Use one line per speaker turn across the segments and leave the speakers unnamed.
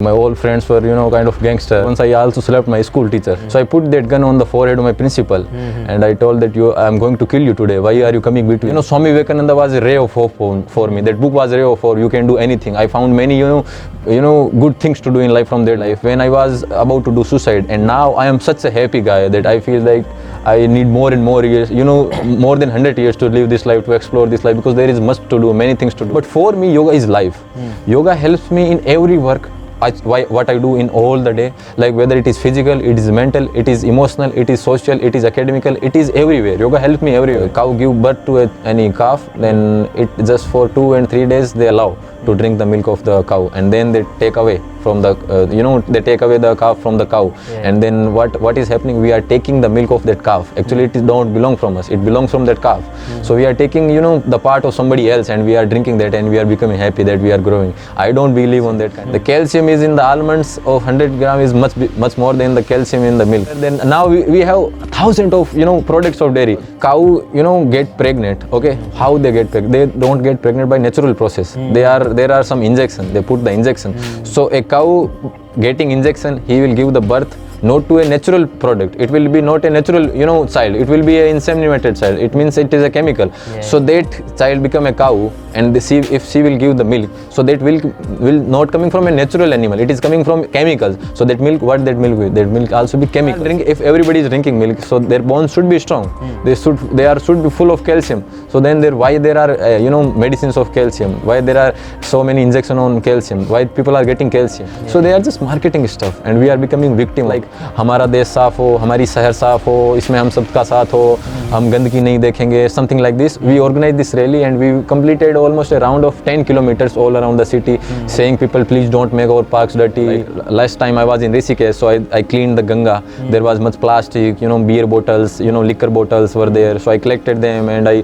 My old friends were, kind of gangster. Once I also slapped my school teacher. So I put that gun on the forehead of my principal, and I told that I'm going to kill you today. Why are you coming between? Swami Vivekananda was a ray of hope for me. That book was a ray of hope. You can do anything. I found many, good things to do in life from their life. When I was about to do suicide, and now I am such a happy guy that I feel like I need more and more years, more than 100 years to live this life, to explore this life, because there is much to do, many things to do. But for me, yoga is life. Yoga helps me in every work. What I do in all the day, like whether it is physical, it is mental, it is emotional, it is social, it is academical, it is everywhere. Yoga helps me everywhere. Cow give birth to any calf, then it just for 2 and 3 days they allow to drink the milk of the cow, and then they take away from the they take away the calf from the cow, and then what is happening, we are taking the milk of that calf. Actually it don't belong from us, it belongs from that calf. So we are taking the part of somebody else, and we are drinking that, and we are becoming happy that we are growing. I don't believe on that kind. The calcium is in the almonds of 100 gram is much more than the calcium in the milk. Then now we have thousands of products of dairy. Cow get pregnant. Okay, how they get pregnant? They don't get pregnant by natural process. There are some injection, they put the injection. So a cow getting injection, he will give the birth not to a natural product. It will be not a natural child, it will be an inseminated child. It means it is a chemical. So that child become a cow, and if she will give the milk, so that will not coming from a natural animal, it is coming from chemicals. So that milk, what that milk will, that milk also be chemical. If everybody is drinking milk, so their bones should be strong. They should be full of calcium. So then why there are medicines of calcium, why there are so many injection on calcium, why people are getting calcium. So they are just marketing stuff, and we are becoming victim. Like हमारा देश साफ हो, हमारी शहर साफ हो, इसमें हम सबका साथ हो, हम गंदगी नहीं देखेंगे, something like this. We organized this rally, and we completed almost a round of 10 kilometers all around the city, saying people, please don't make our parks dirty. Last time I was in Rishikesh, so I cleaned the Ganga. There was much plastic, beer bottles, liquor bottles were there. So I collected them, and I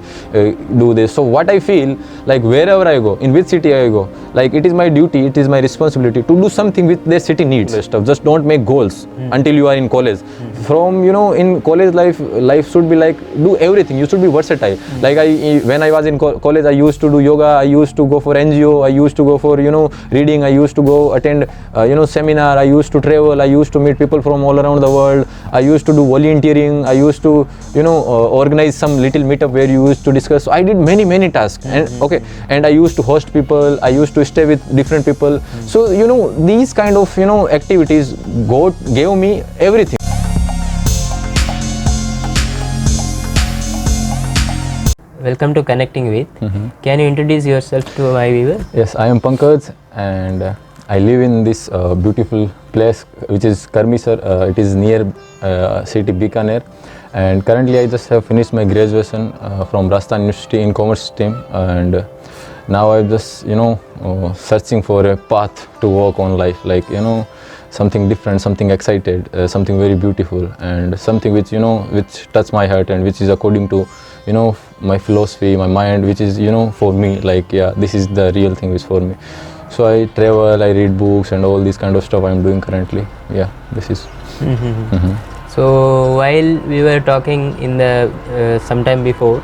do this. So what I feel, like wherever I go, in which city I go, like it is my duty, it is my responsibility to do something with their city needs. Just don't make goals until you are in college. From in college life should be like do everything. You should be versatile. Like when I was in college, I used to do yoga, I used to go for NGO, I used to go for reading, I used to go attend seminar, I used to travel, I used to meet people from all around the world, I used to do volunteering, I used to organize some little meetup where you used to discuss. So I did many tasks, and I used to host people, I used to stay with different people. So these kind of activities gave me everything.
Welcome to Connecting With. Can you introduce yourself to my viewer?
Yes, I am Pankaj, and I live in this beautiful place which is Karmisar. It is near city Bikaner, and currently I just have finished my graduation from Rajasthan University in commerce stream, and now I'm just searching for a path to walk on life, like something different, something excited, something very beautiful, and something which which touch my heart, and which is according to my philosophy, my mind, which is for me, like this is the real thing which for me. So I travel, I read books, and all this kind of stuff I'm doing currently. This is
So while we were talking in the sometime before,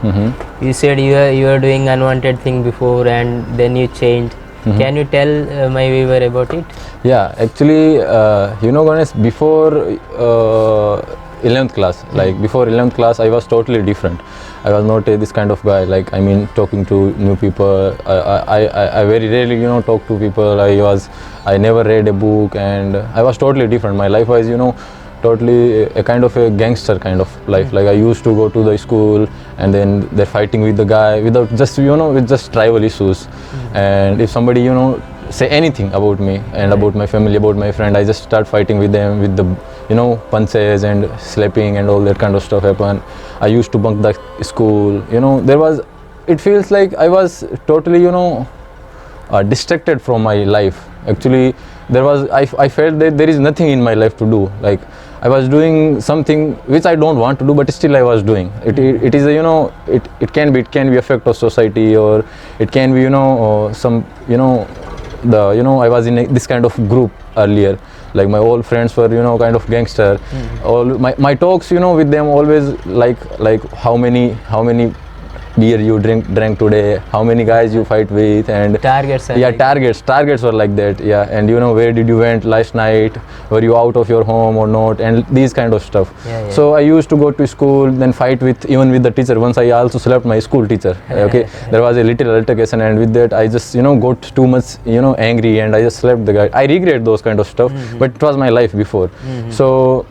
you said you were doing unwanted thing before, and then you changed. Can you tell my viewer about it?
Yeah, actually Ganesh, before 11th class, like before 11th class, I was totally different. I was not this kind of guy, like talking to new people. I very rarely talk to people. I never read a book, and I was totally different. My life was totally a kind of a gangster kind of life. Like I used to go to the school, and then they're fighting with the guy without just with just tribal issues. And if somebody say anything about me and about my family, about my friend, I just start fighting with them with the punches and slapping and all that kind of stuff happen. I used to bunk the school. It feels like I was totally distracted from my life. Actually I felt that there is nothing in my life to do. Like I was doing something which I don't want to do, but still I was doing it. It is it can be effect of society, or it can be some I was in this kind of group earlier. Like my old friends were kind of gangster. All my talks with them always like how many beer you drank today, how many guys you fight with, and
Targets are
yeah,
like
targets were like that. Yeah, and you know, where did you went last night, were you out of your home or not, and these kind of stuff.
Yeah, yeah.
So I used to go to school, then fight with even with the teacher. Once I also slapped my school teacher. Okay, there was a little altercation, and with that I just, you know, got too much, you know, angry, and I just slapped the guy. I regret those kind of stuff, but it was my life before. So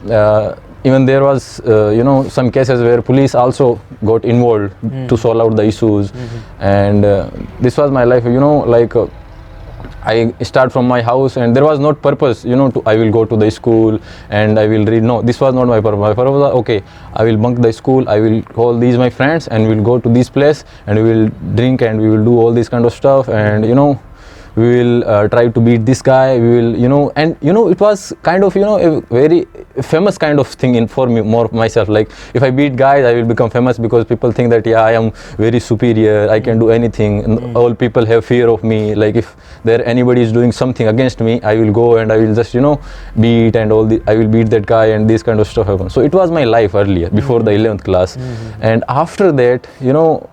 even there was you know, some cases where police also got involved to solve out the issues, and this was my life, you know, like I start from my house, and there was not purpose, you know, I will go to the school and I will read. No, this was not my purpose. My purpose was, okay, I will bunk the school, I will call these my friends, and we'll go to this place, and we will drink, and we will do all this kind of stuff, and you know, we will try to beat this guy. We will, you know, and you know, it was kind of, you know, a very famous kind of thing in for me, more myself. Like if I beat guys, I will become famous, because people think that, yeah, I am very superior, I can do anything, and all people have fear of me. Like if there anybody is doing something against me, I will go and I will just, you know, beat, and I will beat that guy, and this kind of stuff happens. So it was my life earlier, before the 11th class. And after that, you know,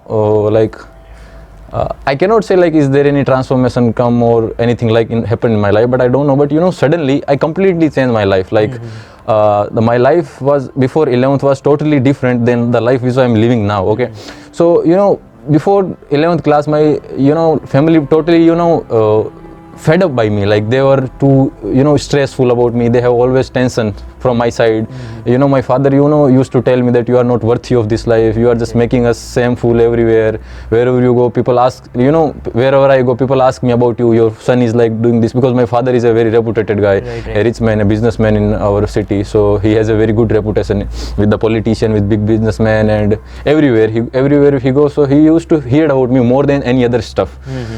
I cannot say like is there any transformation come or anything like happened in my life, but I don't know. But you know, suddenly I completely changed my life. Like my life was before 11th was totally different than the life which I am living now. Okay, so you know, before 11th class, my, you know, family totally, you know, fed up by me. Like they were too, you know, stressful about me. They have always tension from my side. You know, my father, you know, used to tell me that you are not worthy of this life, you are just making us same fool everywhere. Wherever you go, people ask, you know, wherever I go, people ask me about you, your son is like doing this, because my father is a very reputed guy, a rich man, a businessman in our city. So he has a very good reputation with the politician, with big businessmen, and everywhere he goes. So he used to hear about me more than any other stuff.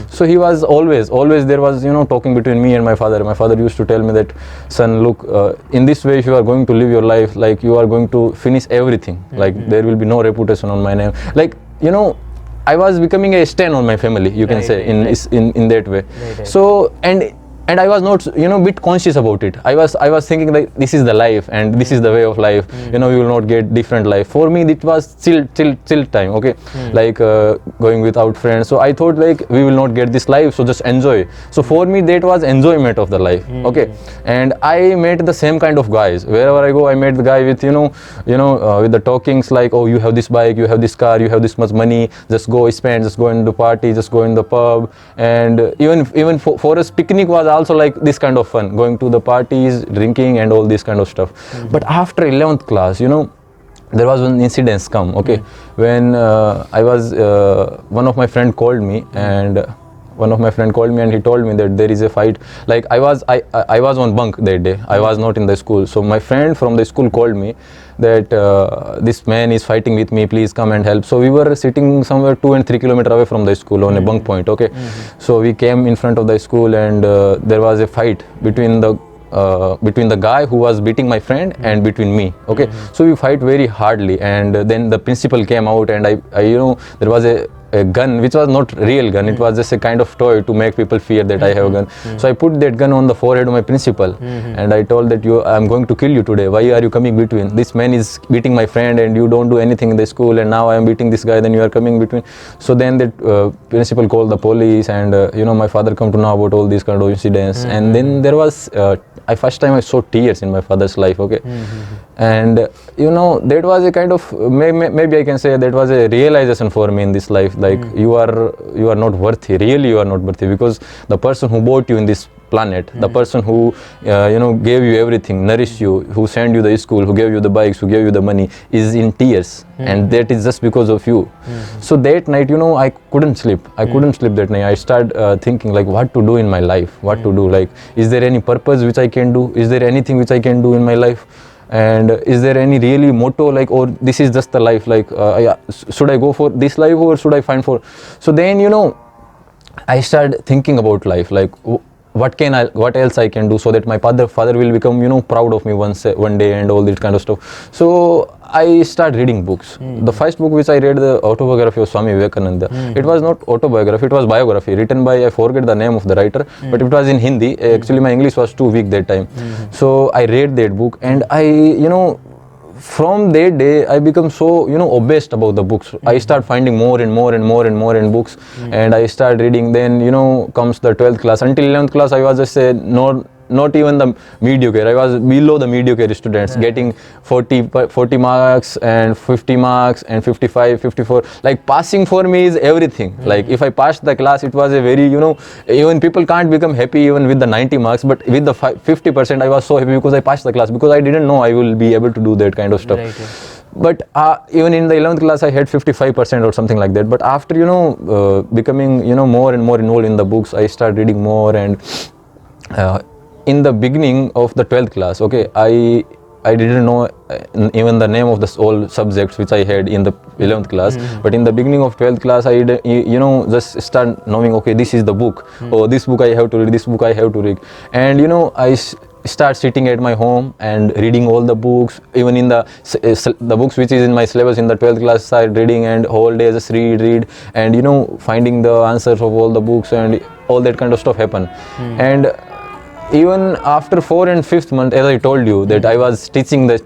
So he was always there was, you know, talking between me and my father. My father used to tell me that, son, look, in this way, if you are going to live your life, like you are going to finish everything. Like there will be no reputation on my name. Like, you know, I was becoming a stain on my family, you can say, in that way. So and I was not, you know, bit conscious about it. I was thinking like this is the life, and this is the way of life. You know, you will not get different life. For me, it was chill time. Okay, like going without friends. So I thought like we will not get this life, so just enjoy. So for me, that was enjoyment of the life. Okay, and I met the same kind of guys wherever I go. I met the guy with, you know, with the talkings like, oh, you have this bike, you have this car, you have this much money. Just go spend, just go in the party, just go in the pub, and even for us, picnic was also like this kind of fun, going to the parties, drinking, and all this kind of stuff. But after 11th class, you know, there was one incident come. Okay, when I was one of my friend called me, and he told me that there is a fight. Like I was on bunk that day. I was not in the school. So my friend from the school called me that this man is fighting with me, please come and help. So we were sitting somewhere 2 and 3 kilometers away from the school on a bunk point. Okay, so we came in front of the school, and there was a fight between the guy who was beating my friend and between me. Okay, so we fight very hardly, and then the principal came out, and I you know, there was a gun which was not real gun. It was just a kind of toy to make people fear that I have a gun. So I put that gun on the forehead of my principal, and I told that I'm going to kill you today. Why are you coming between? This man is beating my friend, and you don't do anything in the school, and now I am beating this guy, then you are coming between. So then that principal called the police, and you know, my father come to know about all these kind of incidents. And then there was first time I saw tears in my father's life. Okay, and you know, that was a kind of maybe I can say that was a realization for me in this life. Like you are not worthy. Really, you are not worthy, because the person who brought you in this planet, the person who you know, gave you everything, nourished you, who sent you the school, who gave you the bikes, who gave you the money, is in tears, and that is just because of you. So that night, you know, I couldn't sleep. I couldn't sleep that night. I started thinking like what to do in my life, what to do. Like, is there any purpose which I can do? Is there anything which I can do in my life? And is there any really motto, like, or this is just the life, like should I go for this life, or should I find for? So then, you know, I started thinking about life, like what else I can do so that my father will become, you know, proud of me one day, and all that kind of stuff. So I started reading books. The first book which I read, the autobiography of Swami Vivekananda. It was not autobiography, it was biography written by, I forget the name of the writer, but it was in Hindi. Actually my English was too weak that time. So I read that book, and I, you know, From that day I become so, you know, obsessed about the books. I start finding more and more and more and more in books, and I start reading. Then, you know, comes the 12th class. Until 11th class I was just not even the mediocre. I was below the mediocre students, getting 40 marks and 50 marks and 55, 54. Like passing for me is everything. Like if I passed the class, it was a very, you know, even people can't become happy even with the 90 marks, but with the 50% I was so happy because I passed the class, because I didn't know I will be able to do that kind of stuff.
Right, yeah.
But even in the 11th class I had 55% or something like that. But after, you know, becoming, you know, more and more involved in the books, I started reading more. And in the beginning of the 12th class, okay, I didn't know even the name of the all subjects which I had in the 11th class. But in the beginning of 12th class I, you know, just start knowing, okay, this is the book, or this book I have to read, this book I have to read. And, you know, I start sitting at my home and reading all the books, even in the books which is in my syllabus in the 12th class, start reading, and whole day just read, and, you know, finding the answers of all the books, and all that kind of stuff happen. And even after 4th and 5th month, as I told you, that I was teaching the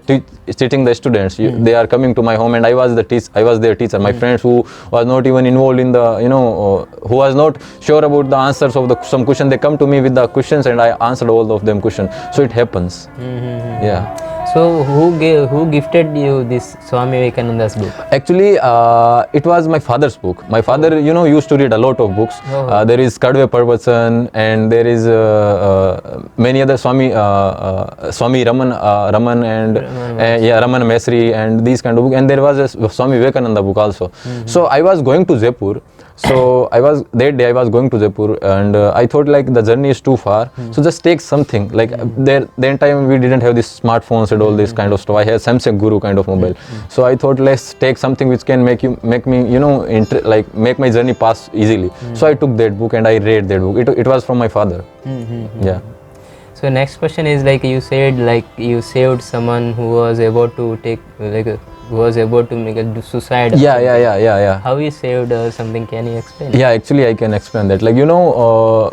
students. They are coming to my home, and I was their teacher. My friends who was not even involved in the, you know, who was not sure about the answers of some question, they come to me with the questions, and I answered all of them questions. So it happens. Yeah.
So who gifted you this Swami Vivekananda's book?
Actually, it was my father's book. My father, you know, used to read a lot of books. There is Kadve Parvachan, and there is many other Swami Raman and Raman Mesri, and these kind of books. And there was a Swami Vivekananda book also. So I was going to Jaipur. So that day I was going to Jaipur, and I thought like the journey is too far, so just take something. Like then time we didn't have these smartphones and all this kind of stuff. I had Samsung Guru kind of mobile. So I thought, let's take something which can make me, you know, make my journey pass easily. So I took that book and I read that book. It was from my father. Yeah.
So next question is, like you said, like you saved someone who was about to take who was about to make a suicide.
Yeah.
How you saved something? Can you explain?
Yeah, actually I can explain that. Like, you know,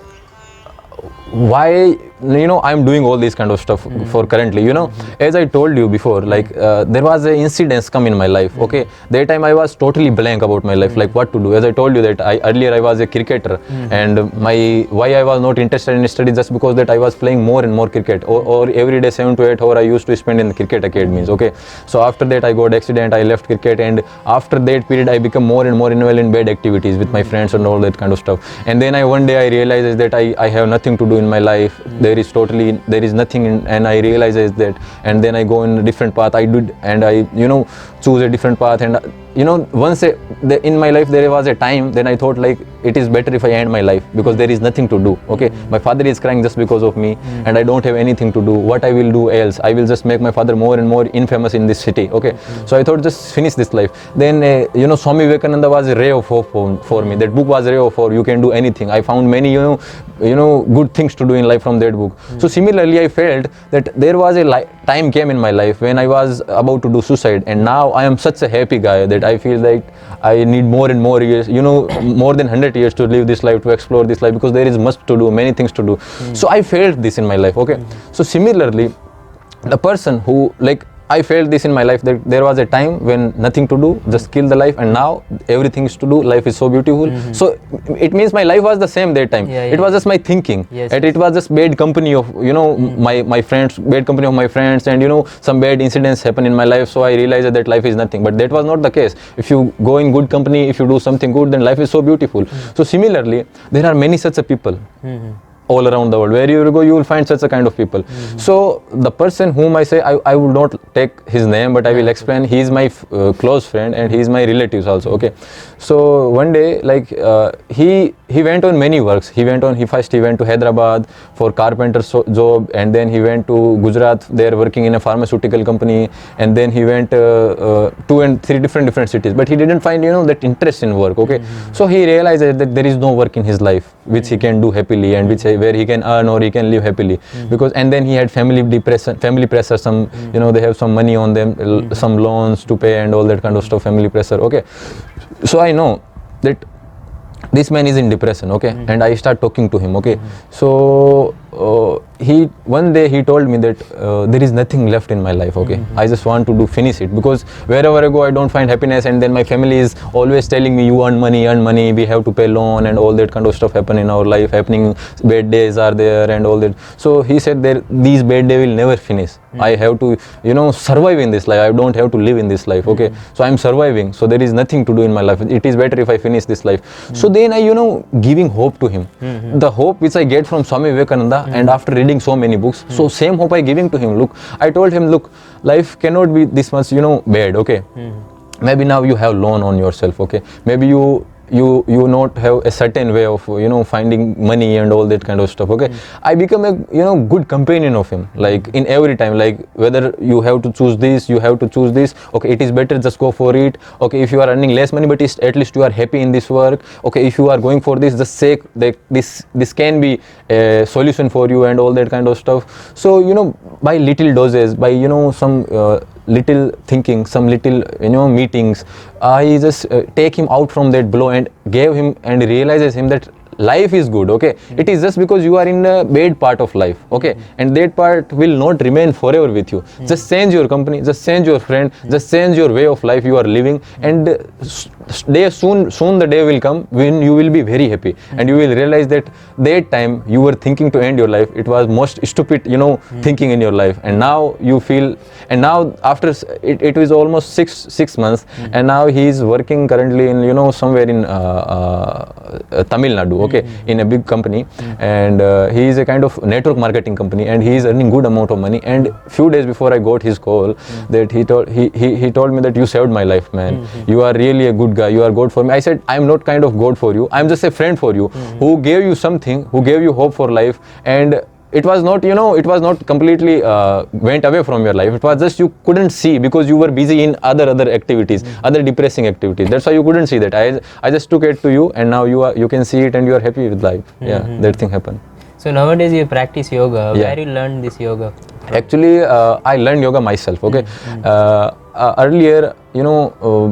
why, you know, I'm doing all this kind of stuff for currently, you know, as I told you before, like there was an incident come in my life. Okay, that time I was totally blank about my life, like what to do. As I told you that earlier I was a cricketer, and why I was not interested in studies, just because that I was playing more and more cricket, or every day 7 to 8 hours I used to spend in the cricket academies. Okay, so after that I got accident, I left cricket, and after that period I become more and more involved in bad activities with my friends and all that kind of stuff. And then one day I realized that I have nothing to do in my life. There is nothing and I realized that, and then I go in a different path. I did, and I, you know, choose a different path. And you know, once in my life there was a time, then I thought like it is better if I end my life, because there is nothing to do. Okay, my father is crying just because of me, and I don't have anything to do. What I will do else? I will just make my father more and more infamous in this city. Okay, so I thought just finish this life. Then you know, Swami Vivekananda was a ray of hope for me. That book was a ray of hope. You can do anything. I found many you know good things to do in life from that book. So similarly I felt that there was a time came in my life when I was about to do suicide, and now I am such a happy guy that I feel like I need more and more years, you know, more than 100 years to live this life, to explore this life, because there is much to do, many things to do. So I felt this in my life. Okay, so similarly the person who, like, I felt this in my life, that there was a time when nothing to do, just kill the life, and now everything is to do. Life is so beautiful. So it means my life was the same that time. It was just my thinking. And it was just bad company of, you know, my friends, bad company of my friends, and you know, some bad incidents happen in my life. So I realized that life is nothing. But that was not the case. If you go in good company, if you do something good, then life is so beautiful. So similarly, there are many such a people. All around the world, where you go, you will find such a kind of people. So the person whom I say, I will not take his name, but I will explain. He is my close friend, and he is my relatives also. Okay, so one day, like he went on many works. He went to Hyderabad for carpenter job, and then he went to Gujarat, there working in a pharmaceutical company, and then he went 2 and 3 different cities, but he didn't find, you know, that interest in work. Okay, so he realized that there is no work in his life which he can do happily, and where he can earn or he can live happily, because, and then he had family pressure, some, you know, they have some money on them, some loans to pay and all that kind of stuff, family pressure. Okay, so I know that this man is in depression. Okay, and I start talking to him. Okay, so one day he told me that there is nothing left in my life, okay. I just want to finish it, because wherever I go I don't find happiness, and then my family is always telling me, you earn money, we have to pay loan and all that kind of stuff happen in our life, happening, bad days are there and all that. So he said that these bad days will never finish. I have to, survive in this life. I don't have to live in this life, okay. So I'm surviving, so there is nothing to do in my life. It is better if I finish this life. So then I, giving hope to him, the hope which I get from Swami Vivekananda, and after reading so many books, so same hope I giving to him. Look, I told him, look, life cannot be this much, bad, okay. Maybe now you have loan on yourself, okay. Maybe you not have a certain way of finding money and all that kind of stuff, okay. I become a good companion of him, like in every time, like whether you have to choose this, you have to choose this, okay, it is better, just go for it, okay. If you are earning less money, but at least you are happy in this work, okay. If you are going for this, just say that this can be a solution for you and all that kind of stuff. So by little doses, by some little thinking, some little meetings, I just take him out from that blow and gave him and realizes him that life is good, okay. It is just because you are in a bad part of life, okay, and that part will not remain forever with you. Just change your company, just change your friend, just change your way of life you are living, and soon the day will come when you will be very happy, and you will realize that time you were thinking to end your life, it was most stupid thinking in your life, and now you feel, and now after it was almost six months, and now he is working currently in somewhere in Tamil Nadu, okay, in a big company, and he is a kind of network marketing company, and he is earning good amount of money. And few days before I got his call, that he told me that you saved my life, man. You are really a good guy, you are God for me. I said, I'm not kind of God for you, I'm just a friend for you, who gave you something, who gave you hope for life, and it was not it was not completely went away from your life. It was just you couldn't see because you were busy in other activities, other depressing activities. That's why you couldn't see that. I just took it to you, and now you can see it, and you are happy with life. Yeah, that thing happened.
So nowadays you practice yoga. Where you learned this yoga?
Actually, I learned yoga myself, okay. Earlier,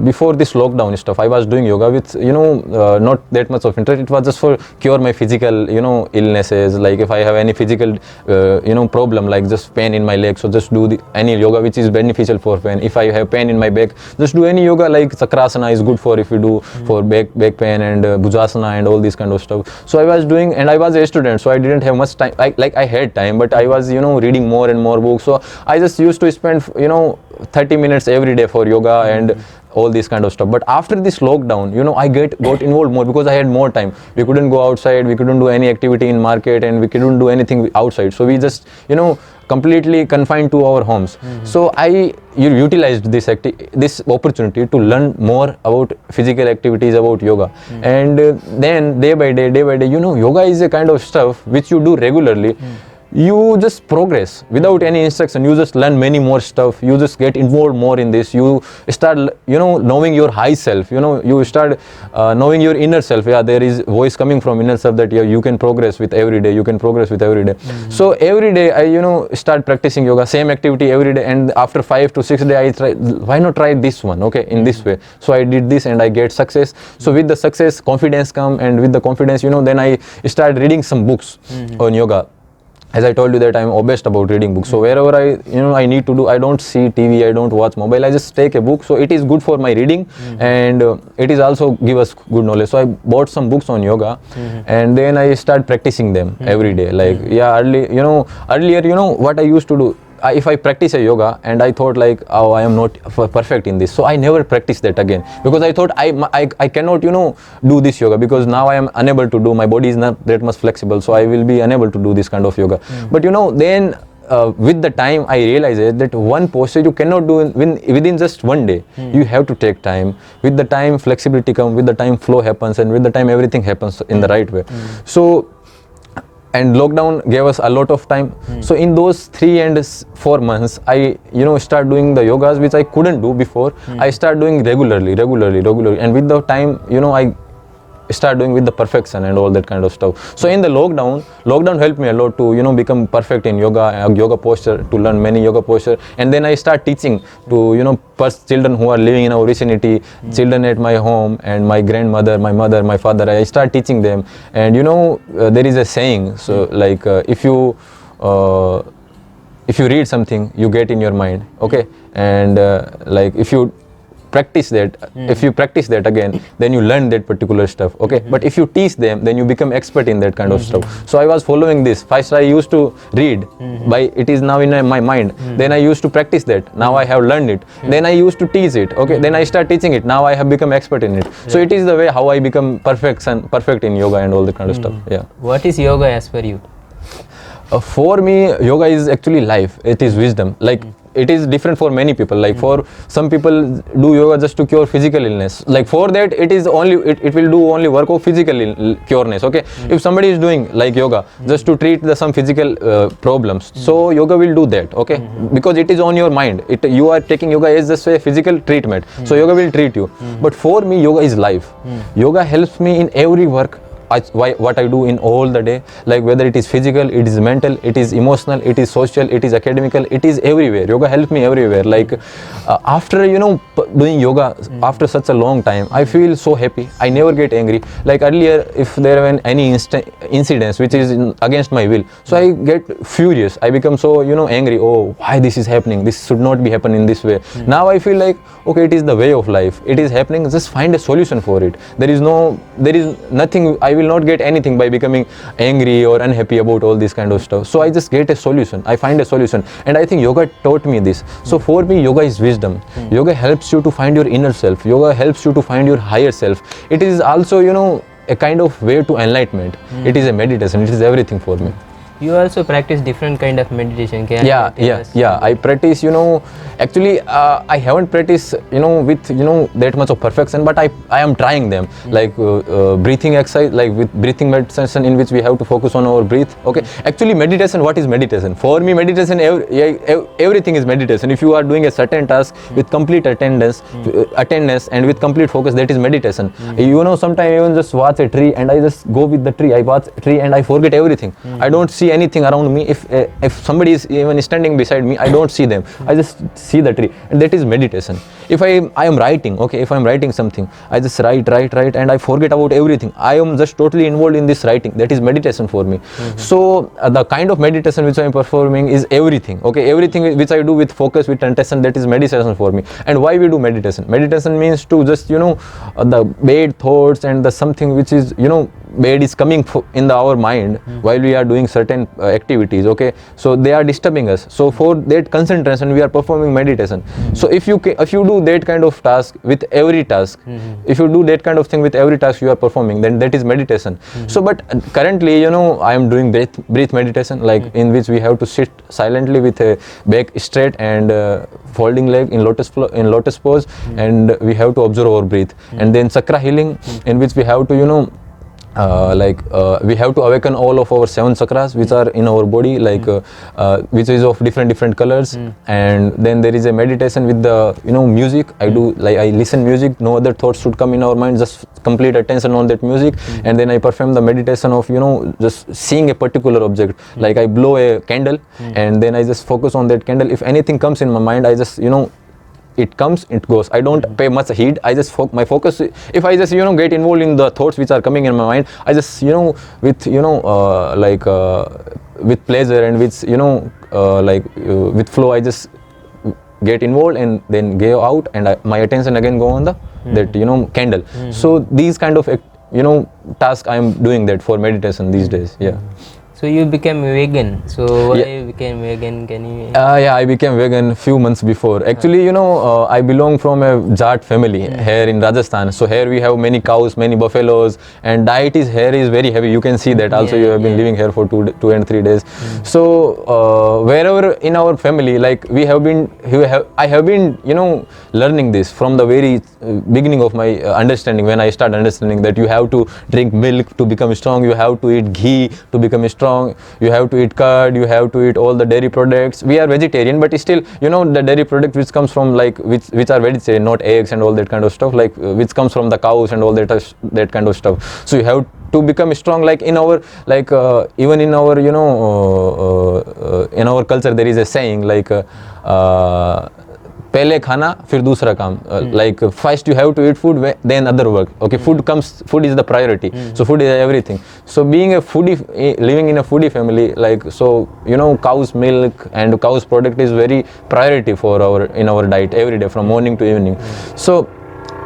before this lockdown stuff, I was doing yoga with not that much of interest. It was just for cure my physical illnesses, like if I have any physical problem, like just pain in my leg, so just do any yoga which is beneficial for pain. If I have pain in my back, just do any yoga, like Chakrasana is good for if you do for back pain, and Bhujasana and all this kind of stuff. So I was doing, and I was a student, so I didn't have much time. I had time, but I was reading more and more books. So I just used to spend 30 minutes every day for yoga and all this kind of stuff. But after this lockdown, I got involved more because I had more time. We couldn't go outside, we couldn't do any activity in market, and we couldn't do anything outside. So we just completely confined to our homes. So I utilized this opportunity to learn more about physical activities, about yoga. And then day by day, yoga is a kind of stuff which you do regularly. You just progress without any instruction. You just learn many more stuff. You just get involved more in this. You start knowing your high self. You start knowing your inner self. Yeah, there is voice coming from inner self that you can progress with every day. You can progress with every day. So every day I start practicing yoga, same activity every day, and after 5 to 6 days I try, why not try this one, okay, in this way. So I did this and I get success. So with the success, confidence come, and with the confidence then I start reading some books on yoga. As I told you that I'm obsessed about reading books. So wherever I need to do, I don't see TV, I don't watch mobile, I just take a book. So it is good for my reading, and it is also give us good knowledge. So I bought some books on yoga, and then I start practicing them every day. Like earlier, what I used to do, if I practice a yoga and I thought like, oh, I am not perfect in this, so I never practiced that again, because I thought I cannot do this yoga, because now I am unable to do, my body is not that much flexible, so I will be unable to do this kind of yoga. But then with the time I realized that one posture you cannot do within just one day. You have to take time. With the time flexibility comes, with the time flow happens, and with the time everything happens in the right way. So, and lockdown gave us a lot of time. So in those 3 and 4 months, I start doing the yogas which I couldn't do before. I start doing regularly, and with the time I start doing with the perfection and all that kind of stuff. So in the lockdown helped me a lot to become perfect in yoga posture, to learn many yoga posture. And then I start teaching to children who are living in our vicinity, children at my home, and my grandmother, my mother, my father. I start teaching them. And there is a saying, so like if you if you read something, you get in your mind, okay, and like if you practice that, if you practice that again, then you learn that particular stuff, okay. But if you teach them, then you become expert in that kind of stuff. So I was following this. First I used to read, by it is now in my mind, then I used to practice that, now I have learned it, then I used to teach it, okay, then I start teaching it, now I have become expert in it. So it is the way how I become perfect in yoga and all that kind of stuff. Yeah.
What is yoga as per you?
For me, yoga is actually life. It is wisdom. Like it is different for many people. Like for some people do yoga just to cure physical illness. Like for that, it is only it will do only work of physical cureness. Okay. If somebody is doing like yoga just to treat some physical problems, so yoga will do that. Okay. Because it is on your mind. You are taking yoga as just a physical treatment. So yoga will treat you. But for me, yoga is life. Yoga helps me in every work. What I do in all the day, like whether it is physical, it is mental, it is emotional, it is social, it is academical, it is everywhere. Yoga helps me everywhere. Like after doing yoga after such a long time, I feel so happy. I never get angry. Like earlier, if there were any incidents which is against my will, so I get furious. I become so angry. Oh, why this is happening? This should not be happening this way. Now I feel like okay, it is the way of life. It is happening. Just find a solution for it. There is nothing. I will not get anything by becoming angry or unhappy about all this kind of stuff. So I just get a solution. I find a solution, and I think yoga taught me this. So for me, yoga is wisdom. Yoga helps you to find your inner self. Yoga helps you to find your higher self. It is also a kind of way to enlightenment. It is a meditation. It is everything for me.
You also practice different kind of meditation. Can you tell us?
I practice, actually I haven't practiced, with, that much of perfection, but I am trying them, like breathing exercise, like with breathing meditation in which we have to focus on our breath. Okay. Actually meditation, what is meditation? For me, meditation, everything is meditation. If you are doing a certain task with complete attendance and with complete focus, that is meditation. Sometimes I even just watch a tree and I just go with the tree. I watch a tree and I forget everything. I don't see anything around me. If somebody is even standing beside me, I don't see them. I just see the tree, and that is meditation. If I am writing, okay, if I am writing something, I just write and I forget about everything. I am just totally involved in this writing. That is meditation for me. So the kind of meditation which I am performing is everything. Okay, everything which I do with focus, with attention, that is meditation for me. And why we do meditation? Meditation means to just the bad thoughts and the something which is bad is coming in our mind while we are doing certain activities. Okay, so they are disturbing us. So for that concentration, we are performing meditation. So if you do that kind of task with every task, if you do that kind of thing with every task you are performing, then that is meditation. So but currently, I am doing breath meditation, like in which we have to sit silently with a back straight and folding leg in lotus pose, and we have to observe our breath. And then chakra healing, in which we have to we have to awaken all of our 7 chakras which are in our body, like which is of different colors. And then there is a meditation with the music. I do, like I listen music, no other thoughts should come in our mind, just complete attention on that music. And then I perform the meditation of just seeing a particular object, like I blow a candle and then I just focus on that candle. If anything comes in my mind, I just it comes, it goes. I don't pay much heed. I just my focus. If I just get involved in the thoughts which are coming in my mind, I just with with pleasure and with with flow, I just get involved and then go out, and my attention again go on the that candle. So these kind of task I am doing that for meditation these days. Yeah.
So you became vegan. So why you became vegan? Can you?
I became vegan few months before. Actually, I belong from a Jat family here in Rajasthan. So here we have many cows, many buffaloes, and diet here is very heavy. You can see that. Also, you have been living here for 2 and 3 days. So wherever in our family, like I have been, learning this from the very beginning of my understanding. When I start understanding that you have to drink milk to become strong, you have to eat ghee to become strong. You have to eat curd, you have to eat all the dairy products. We are vegetarian, but still, the dairy product which comes from which are vegetarian, not eggs and all that kind of stuff, like which comes from the cows and all that kind of stuff. So you have to become strong, like in our, even in our, in our culture there is a saying like पहले खाना फिर दूसरा काम, like first you have to eat food, then other work. Okay, food is the priority. So food is everything. So being a foodie, living in a foodie family, like, so cow's milk and cow's product is very priority for in our diet every day from morning to evening. So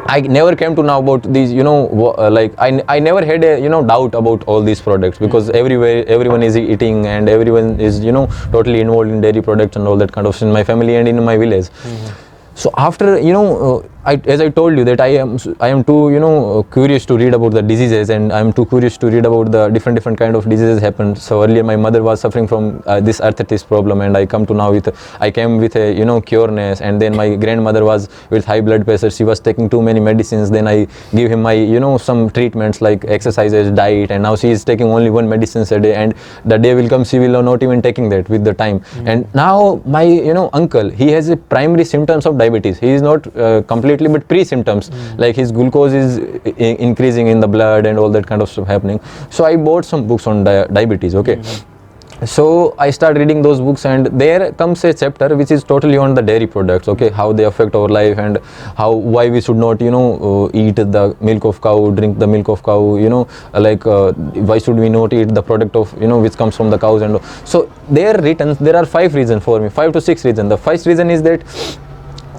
I never came to know about these, like I never had a doubt about all these products, because everyone is eating and everyone is totally involved in dairy products and all that kind of stuff in my family and in my village. So after as I told you that I am too curious to read about the diseases, and I am too curious to read about the different kind of diseases happened. So earlier my mother was suffering from this arthritis problem, and I came with a cureness. And then my grandmother was with high blood pressure. She was taking too many medicines. Then I give him my some treatments like exercises, diet, and now she is taking only one medicine a day. And the day will come she will not even taking that with the time. And now my uncle, he has a primary symptoms of diabetes. He is not completely, but pre-symptoms, like his glucose is increasing in the blood and all that kind of stuff happening. So I bought some books on diabetes. Okay. So I start reading those books, and there comes a chapter which is totally on the dairy products. Okay, how they affect our life, and why we should not eat the milk of cow, drink the milk of cow, why should we not eat the product of which comes from the cows. And so there are 5 reasons for me, 5 to 6 reasons. The first reason is that,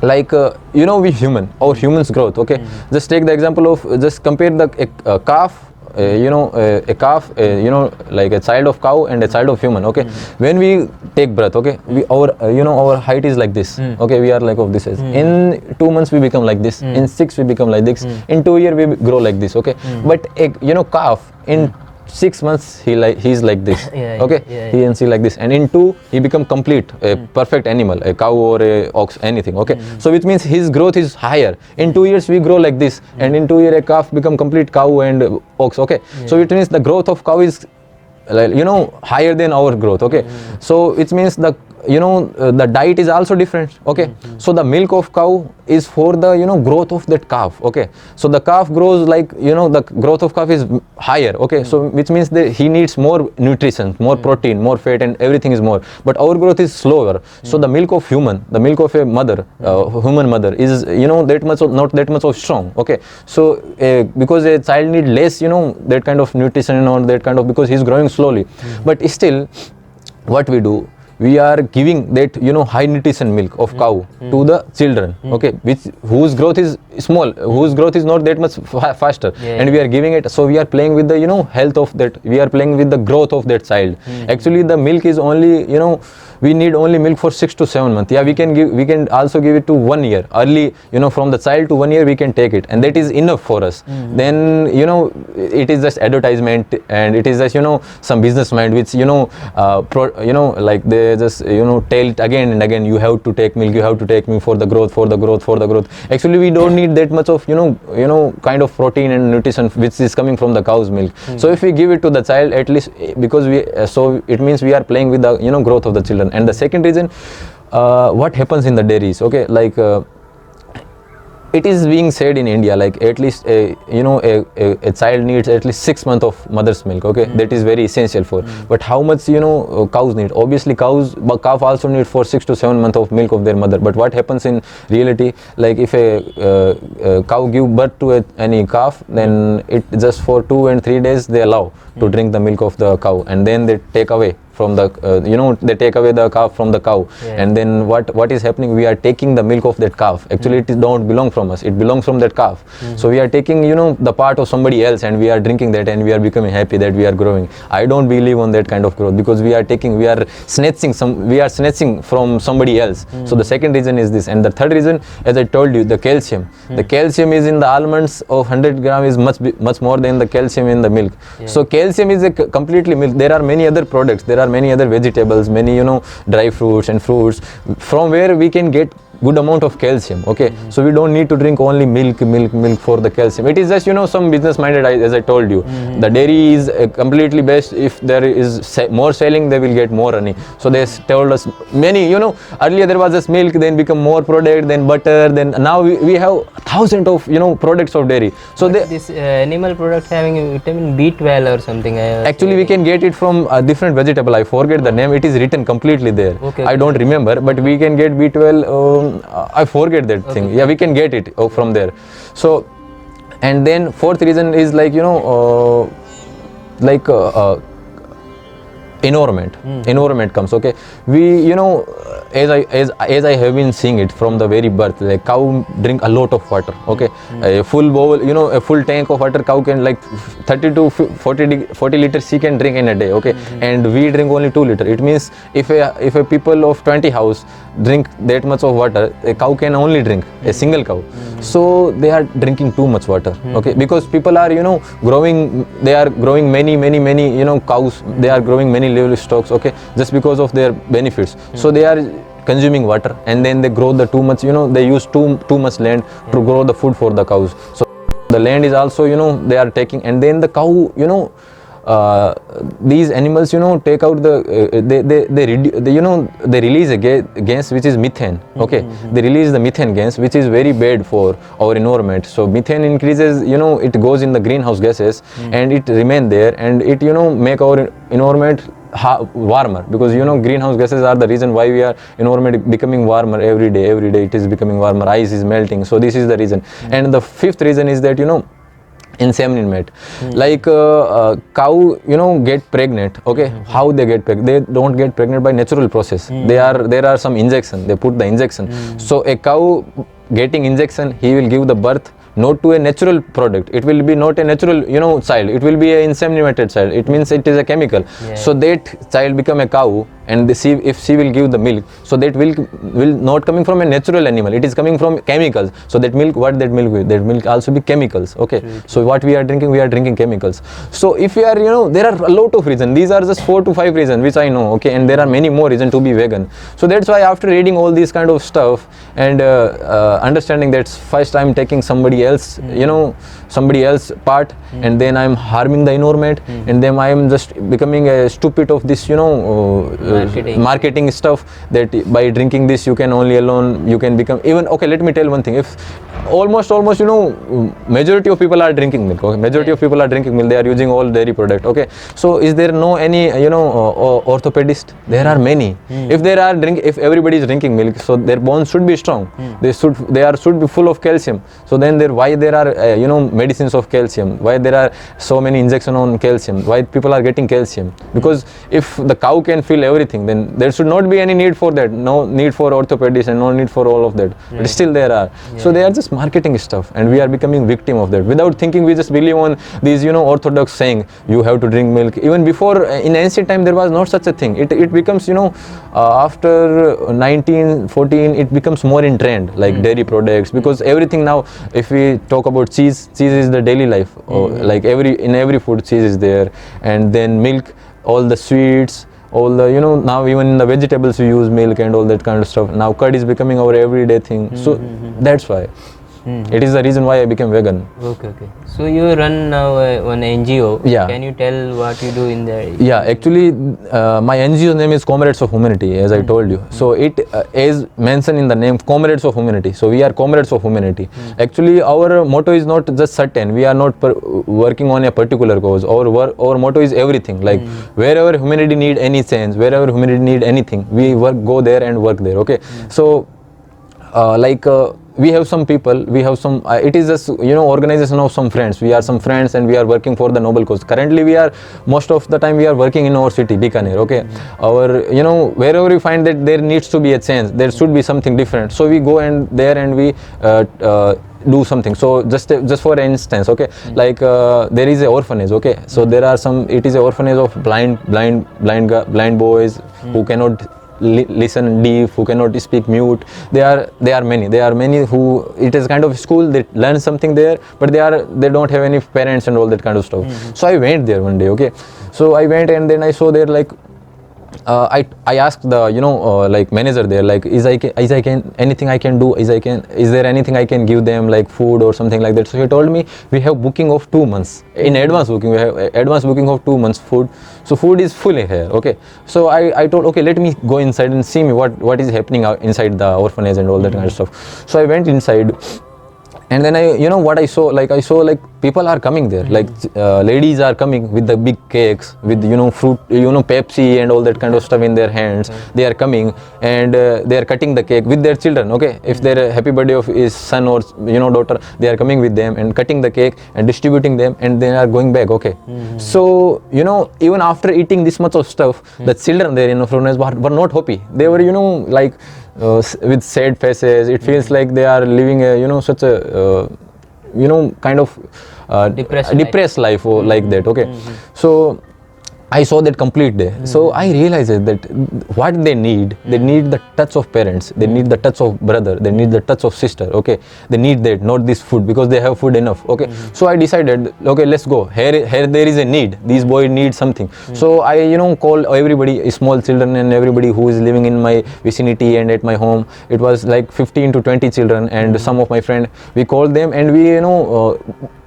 like we human, our humans growth. Okay, just take the example of, just compare a calf, a calf, like a child of cow and a child of human. Okay, when we take breath, okay, our height is like this. Okay, we are like of this age. In 2 months we become like this. In 6 we become like this. In 2 years we grow like this. Okay, but a calf in 6 months he's like this. He and she like this, and in 2 he become complete, a perfect animal, a cow or a ox, anything. Okay, so which means his growth is higher. In 2 years we grow like this, and in 2 years a calf become complete cow and ox. Okay, so it means the growth of cow is higher than our growth. Okay, so it means the the diet is also different. Okay, so the milk of cow is for the growth of that calf. Okay, so the calf grows like the growth of calf is higher. Okay, so which means that he needs more nutrition, more protein, more fat, and everything is more, but our growth is slower. So the milk of the milk of a mother, human mother, is that much not that much of strong. Okay, so because a child need less that kind of nutrition and all that kind of, because he's growing slowly. But still what we do, we are giving that high nutrition milk of cow to the children. Okay, whose growth is small, whose growth is not that much faster, and we are giving it. So we are playing with the health of that, we are playing with the growth of that child. Actually the milk is only we need only milk for 6 to 7 months. Yeah, we can also give it to 1 year early. From the child to 1 year we can take it, and that is enough for us. Then it is just advertisement, and it is just some business mind which like they just tell it again and again, you have to take milk, you have to take milk for the growth, for the growth, for the growth. Actually we don't need that much of kind of protein and nutrition which is coming from the cow's milk. So if we give it to the child, at least, because so it means we are playing with the growth of the children. And the second reason, what happens in the dairies, okay, like it is being said in India, like at least a child needs at least 6 months of mother's milk. Okay, that is very essential for. But how much cows need? Obviously calf also need for 6 to 7 months of milk of their mother. But what happens in reality, like if a cow give birth to any calf, then it just for 2 and 3 days they allow to drink the milk of the cow, and then they take away from the they take away the calf from the cow. And then what is happening, we are taking the milk of that calf. Actually it don't belong from us, it belongs from that calf. So we are taking the part of somebody else, and we are drinking that, and we are becoming happy that we are growing. I don't believe on that kind of growth, because we are snatching from somebody else. So the second reason is this. And the third reason, as I told you, the calcium. The calcium is in the almonds of 100 gram is much more than the calcium in the milk. So calcium is a completely milk. There are many other products, there are many other vegetables, many dry fruits and fruits from where we can get good amount of calcium. Okay, so we don't need to drink only milk for the calcium. It is just some business minded, as I told you. The dairy is completely best. If there is more selling, they will get more money. So they told us many, earlier there was just milk, then become more product, then butter, then now we have thousands of products of dairy. So
this animal product having vitamin B12 or something.
Actually we can get it from a different vegetable. I forget the name. It is written completely there. Okay, I don't remember, but we can get B12 I forget that thing. Yeah, we can get it from there. So, and then fourth reason is like, environment comes. Okay, we, as I have been seeing it from the very birth, like cow drink a lot of water. Okay, a full bowl, a full tank of water cow can, like 30 to 40 liters she can drink in a day. Okay, and we drink only 2 liters. It means if a people of 20 house drink that much of water, a cow can only drink, a single cow. So they are drinking too much water. Okay, because people are they are growing many cows, they are growing many livestocks. Okay, just because of their benefits. So they are consuming water, and then they grow the too much, they use too much land to grow the food for the cows. So the land is also, they are taking, and then the cow, these animals, take out they release a gas which is methane. Okay, they release the methane gas, which is very bad for our environment. So methane increases, it goes in the greenhouse gases, and it remain there, and it make our environment warmer, because greenhouse gases are the reason why we are environment becoming warmer every day it is becoming warmer, ice is melting. So this is the reason. And the fifth reason is that inseminate. Like cow get pregnant. Okay, how they get pregnant? They don't get pregnant by natural process. There are some injection, they put the injection. So a cow getting injection, he will give the birth not to a natural product. It will be not a natural child, it will be a inseminated child. It means it is a chemical. So that child become a cow, and if she will give the milk, so that will not coming from a natural animal, it is coming from chemicals. So that milk also be chemicals. Okay, so what we are drinking chemicals. So if we are there are a lot of reasons. These are just 4 to 5 reasons which I know. Okay, and there are many more reasons to be vegan. So that's why after reading all these kind of stuff and understanding that first I'm taking somebody else part, and then I'm harming the environment, and then I'm just becoming a stupid of this marketing stuff, that by drinking this you can become even. Okay, let me tell one thing. If almost majority of people are drinking milk. Okay, majority of people are drinking milk, they are using all dairy product. Okay, so is there no any orthopedist? There are many. If everybody is drinking milk, so their bones should be strong. They should be full of calcium. So then why there are medicines of calcium? Why there are so many injection on calcium? Why people are getting calcium? Because if the cow can feel everything, then there should not be any need for that. No need for orthopedists and no need for all of that. But still there are. So they are just marketing stuff, and we are becoming victim of that. Without thinking, we just believe on these orthodox saying you have to drink milk. Even before, in ancient time, there was not such a thing. It becomes after 1914 it becomes more in trend, like dairy products, because everything now, if we talk about cheese is the daily life. Like in every food cheese is there, and then milk, all the sweets, all the now even in the vegetables we use milk and all that kind of stuff. Now curd is becoming our everyday thing. So that's why it is the reason why I became vegan.
Okay. So you run now an NGO.
Yeah.
Can you tell what you do in there?
Yeah, actually my NGO name is Comrades of Humanity, as I told you. So it is mentioned in the name, Comrades of Humanity. So we are Comrades of Humanity. Actually our motto is not just certain. We are not working on a particular cause. Our motto is everything. Like wherever humanity need any change, wherever humanity need anything, we go there and work there. Okay. So we have some people, it is just organization of some friends. We are some friends and we are working for the noble cause. Currently most of the time we are working in our city, Bikaner. Okay, wherever we find that there needs to be a change, there should be something different, so we go and we do something. So just for instance, okay, like there is a orphanage. Okay, so there are it is a orphanage of blind boys who cannot listen deaf, who cannot speak mute. There are many who, it is kind of school, they learn something there, but they don't have any parents and all that kind of stuff. So I went there one day. Okay, so I went, and then I saw there, like I asked the like manager there, like is anything I can do, is there anything I can give them, like food or something like that. So he told me we have booking of 2 months in advance booking. We have advance booking of 2 months food. So food is full here. Okay, so I told, okay, let me go inside and see me what is happening inside the orphanage and all that kind of stuff. So I went inside, And then what I saw, like people are coming there, like ladies are coming with the big cakes, with fruit, Pepsi and all that kind of stuff in their hands. They are coming and they are cutting the cake with their children. Okay, if their happy birthday of his son or daughter, they are coming with them and cutting the cake and distributing them, and they are going back. Okay, so even after eating this much of stuff, the children there in front of us were not happy. They were like with sad faces. It feels like they are living a such a kind of depressed life or like that. Okay, so I saw that complete day. So I realized that what they need the touch of parents, they need the touch of brother, they need the touch of sister. Okay, they need that, not this food, because they have food enough. Okay, so I decided, okay, let's go. Here there is a need. These boys need something. So I called everybody, small children and everybody who is living in my vicinity and at my home. It was like 15 to 20 children and some of my friends. We called them and we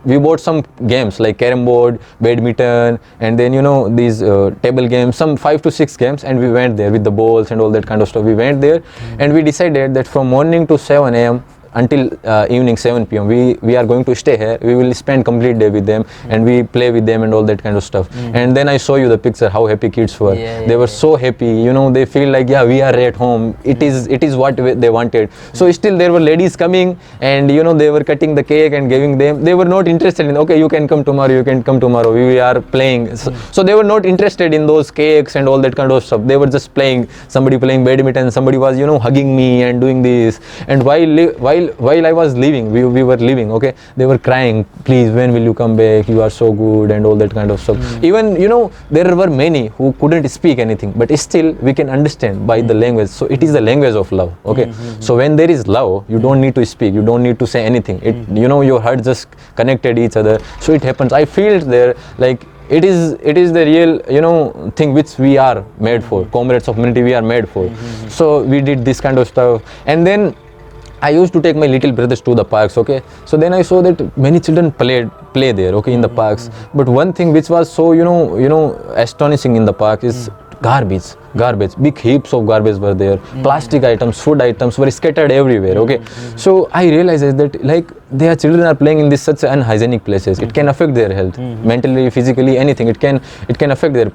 we bought some games like carom board, badminton, and then these table games, some 5 to 6 games, and we went there with the balls and all that kind of stuff. We went there and we decided that from morning to 7 a.m. until evening 7 p.m. we are going to stay here. We will spend complete day with them and we play with them and all that kind of stuff. And then I saw you the picture, how happy kids were. They were so happy. They feel like, yeah, we are at home. It is what they wanted. So still there were ladies coming and they were cutting the cake and giving them. They were not interested in, okay, you can come tomorrow, we are playing. So they were not interested in those cakes and all that kind of stuff. They were just playing. Somebody playing badminton, somebody was hugging me and doing this. And while I was leaving, we were leaving, okay, they were crying, please, when will you come back, you are so good and all that kind of stuff. Even there were many who couldn't speak anything, but still we can understand by the language. So it is the language of love. Okay, so when there is love, you don't need to speak, you don't need to say anything. It your heart just connected each other. So it happens. I feel there like it is the real thing which we are made for. Comrades of humanity, we are made for. So we did this kind of stuff. And then I used to take my little brothers to the parks. Okay, so then I saw that many children play there, okay, in the parks. But one thing which was so astonishing in the park is garbage. Big heaps of garbage were there. Plastic items, food items were scattered everywhere. Okay, so I realized that like their children are playing in this such unhygienic places. It can affect their health, mentally, physically, anything. It can affect their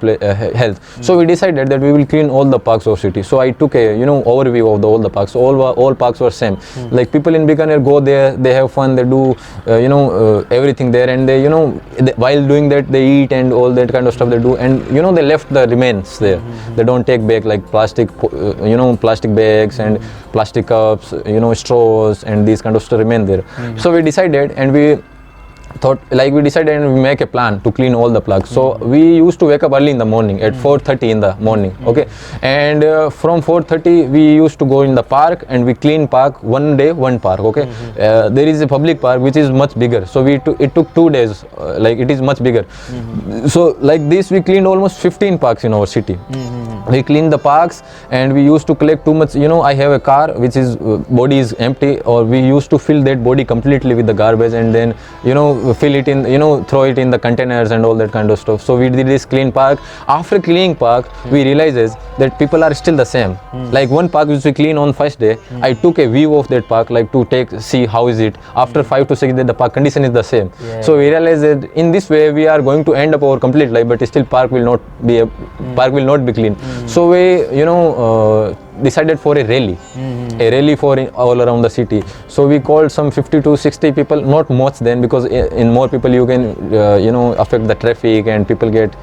health. So we decided that we will clean all the parks of city. So I took a overview of all the parks. All parks were same. Like people in Bikaner go there, they have fun, they do everything there, and they while doing that they eat and all that kind of stuff they do, and they left the remains there. They don't take back like plastic bags and plastic cups, straws, and these kind of stuff remain there. So we decided and we make a plan to clean all the plugs. So we used to wake up early in the morning at 4:30 in the morning. Okay, and from 4:30 we used to go in the park and we clean park one day, one park. Okay, there is a public park which is much bigger. So it took 2 days. Like it is much bigger. So like this we cleaned almost 15 parks in our city. We cleaned the parks and we used to collect too much. I have a car which is body is empty, or we used to fill that body completely with the garbage and then fill it in, throw it in the containers and all that kind of stuff. So we did this clean park. After cleaning park, we realizes that people are still the same. Like one park which we clean on first day, I took a view of that park, like to see how is it. After 5 to 6 days, the park condition is the same. So we realized that in this way we are going to end up our complete life, but still park will not be clean. So we decided for a rally for all around the city. So we called some 50 to 60 people, not much then, because in more people you can affect the traffic and people get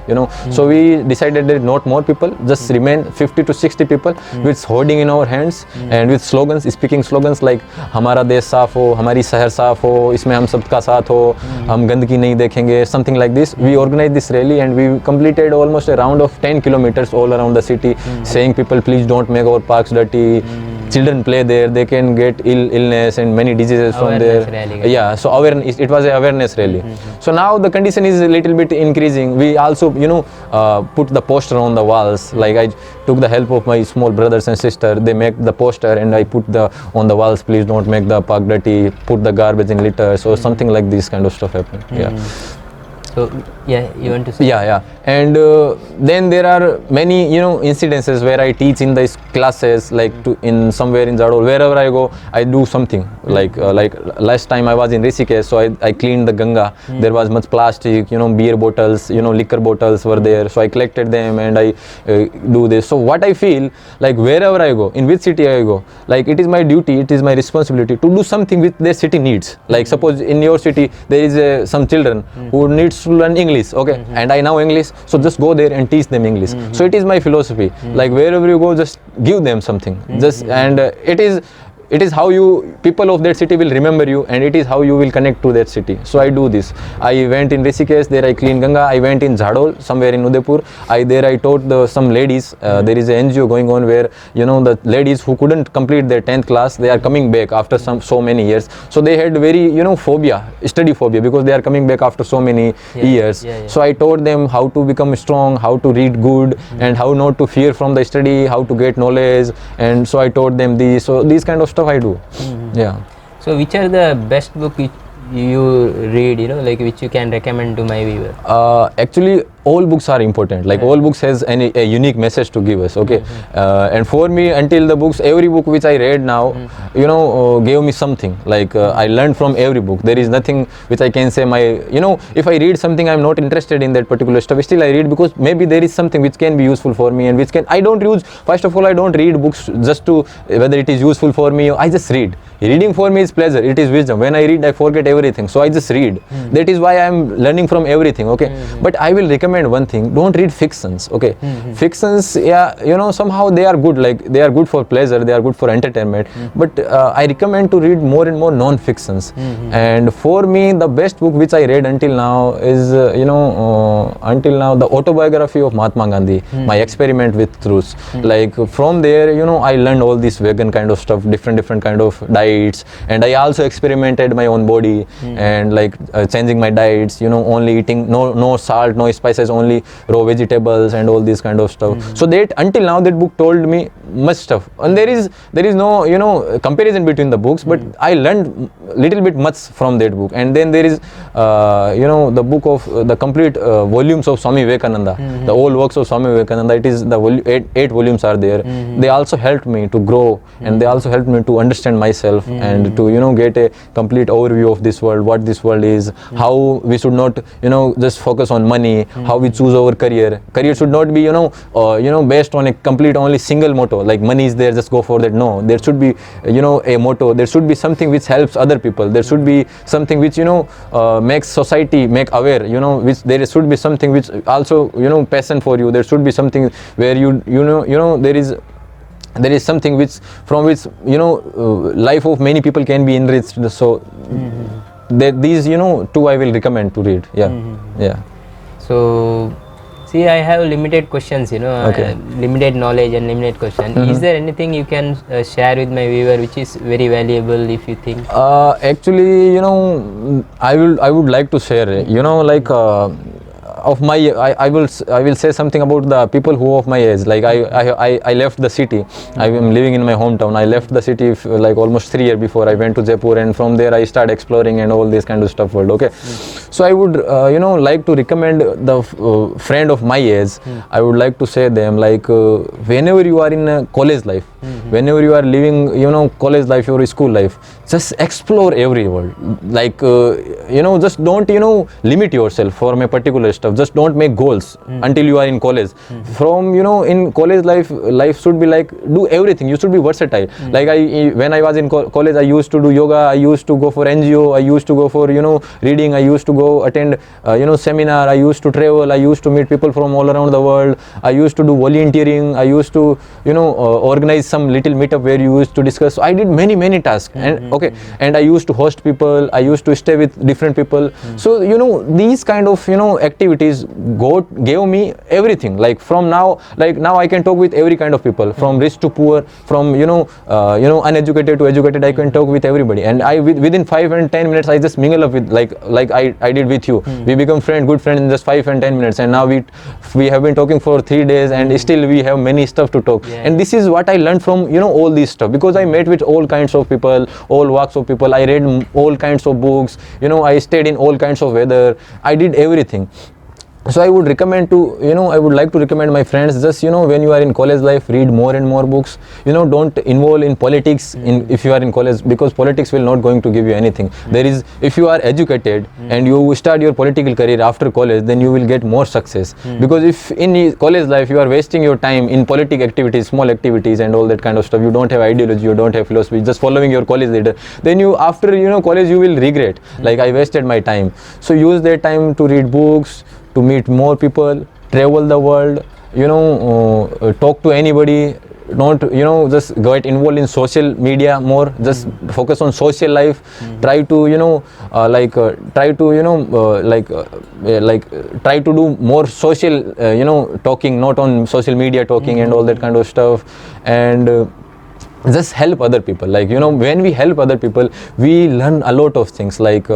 So we decided that not more people, just remain 50 to 60 people with hoarding in our hands and with slogans, speaking slogans like हमारा देश साफ हो, हमारी शहर साफ हो, इसमें हम सबका साथ हो, हम गंदगी नहीं देखेंगे, something like this. We organized this rally and we completed almost a round of 10 kilometers all around the city, saying people, please don't make our parks dirty. Children play there, they can get illness and many diseases from there. Rally. Yeah, so it was an awareness rally. So now the condition is a little bit increasing. We also put the poster on the walls. Like I took the help of my small brothers and sister. They make the poster and I put on the walls, please don't make the park dirty, put the garbage in litters or something like this kind of stuff happen. Yeah.
So yeah, you want to say?
Yeah. And then there are many incidences where I teach in these classes, like in somewhere in Zadol, wherever I go I do something. Like last time I was in Rishikesh, so I cleaned the Ganga. There was much plastic, beer bottles, liquor bottles were there, so I collected them and I do this. So what I feel, like wherever I go, in which city I go, like it is my duty, it is my responsibility to do something which their city needs. Like suppose in your city there is some children who needs to learn English, okay, and I know English, so just go there and teach them English. So it is my philosophy, like wherever you go, just give them something. Just and it is how you people of that city will remember you, and it is how you will connect to that city. So I do this. I went in Rishikesh, there I cleaned Ganga. I went in Zadol, somewhere in Udaipur. There I taught some ladies. There is an NGO going on where the ladies who couldn't complete their 10th class, they are coming back after so many years. So they had very phobia, study phobia, because they are coming back after so many years. So I taught them how to become strong, how to read good, and how not to fear from the study, how to get knowledge. And so I taught them these. So these kind of stuff I do. Yeah.
So which are the best book which you read, like which you can recommend to my viewer?
Actually all books are important, like all books has a unique message to give us, okay. And for me, until the books, every book which I read now gave me something. Like I learned from every book. There is nothing which I can say if I read something I'm not interested in that particular stuff, still I read because maybe there is something which can be useful for me, and which can I don't use. First of all, I don't read books just to whether it is useful for me. I just read. Reading for me is pleasure, it is wisdom. When I read, I forget everything, so I just read. That is why I am learning from everything, okay. But I will recommend one thing: don't read fictions, okay. Fictions, somehow they are good, like they are good for pleasure, they are good for entertainment. But I recommend to read more and more non-fictions. And for me, the best book which I read until now is the autobiography of Mahatma Gandhi, My Experiment with Truth. Like from there, I learned all this vegan kind of stuff, different kind of diets, and I also experimented my own body and like changing my diets, only eating no salt, no spices, only raw vegetables and all this kind of stuff. So that until now that book told me much stuff, and there is no comparison between the books, but I learned little bit much from that book. And then there is the book of the complete volumes of Swami Vivekananda, the old works of Swami Vivekananda. It is the eight volumes are there. They also helped me to grow, and they also helped me to understand myself and to get a complete overview of this world, what this world is, how we should not just focus on money, how we choose our career should not be based on a complete only single motto, like money is there, just go for that. No, there should be a motto. There should be something which helps other people. There should be something which makes society make aware, which there should be something which also passion for you. There should be something where there is something which from which life of many people can be enriched. So these two I will recommend to read. Yeah.
So see, I have limited questions, limited knowledge and limited question. Is there anything you can share with my viewer which is very valuable, if you think?
Actually, I would like to share, of my I will say something about the people who of my age. Like I left the city. I am living in my hometown. I left the city like almost 3 years before. I went to Jaipur, and from there I started exploring and all this kind of stuff world, okay. So I would like to recommend the friend of my age. I would like to say them, like whenever you are in college life, whenever you are living college life or school life, just explore every world. Like just don't limit yourself for a particular stuff. Just don't make goals until you are in college. From in college life should be like do everything. You should be versatile. Like when I was in college, I used to do yoga, I used to go for NGO, I used to go for reading, I used to go attend seminar, I used to travel, I used to meet people from all around the world, I used to do volunteering, I used to organize some little meetup where you used to discuss. So I did many tasks, and okay, and I used to host people, I used to stay with different people. So these kind of activities activities gave me everything. Like from now, like now I can talk with every kind of people, from rich to poor, from uneducated to educated. I can talk with everybody, and within 5 and 10 minutes I just mingle up with like I did with you. We become good friends in just 5 and 10 minutes, and now we have been talking for 3 days, and still we have many stuff to talk. And this is what I learned from all these stuff, because I met with all kinds of people, all walks of people. I read all kinds of books, I stayed in all kinds of weather. I did everything. So I would like to recommend my friends, just when you are in college life, read more and more books. Don't involve in politics if you are in college, because politics will not going to give you anything. There is, if you are educated and you start your political career after college, then you will get more success. Because if in college life you are wasting your time in politic activities, small activities and all that kind of stuff, you don't have ideology, you don't have philosophy, just following your college leader, then you after college you will regret, like I wasted my time. So use that time to read books, to meet more people, travel the world, talk to anybody. Don't just get involved in social media more. Just focus on social life. Try to try to do more social talking, not on social media talking and all that kind of stuff. And just help other people. Like when we help other people, we learn a lot of things. Like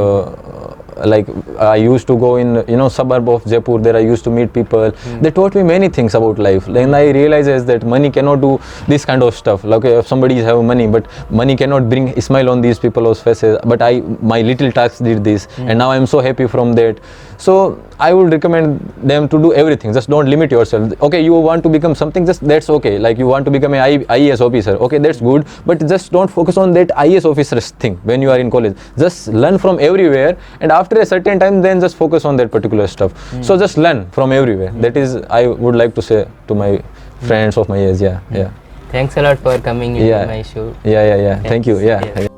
I used to go in suburb of Jaipur. There I used to meet people. They taught me many things about life. Then I realized that money cannot do this kind of stuff. Like if somebody have money, but money cannot bring a smile on these people's faces. But my little tasks did this, and now I am so happy from that. So I would recommend them to do everything. Just don't limit yourself. Okay, you want to become something, just that's okay. Like you want to become an IAS officer. Okay, that's good. But just don't focus on that IAS officer thing when you are in college. Just learn from everywhere, and after a certain time, then just focus on that particular stuff. So just learn from everywhere. That is, I would like to say to my friends of my age. Yeah.
Thanks a lot for coming into my show.
Yeah. Thank you. Yeah.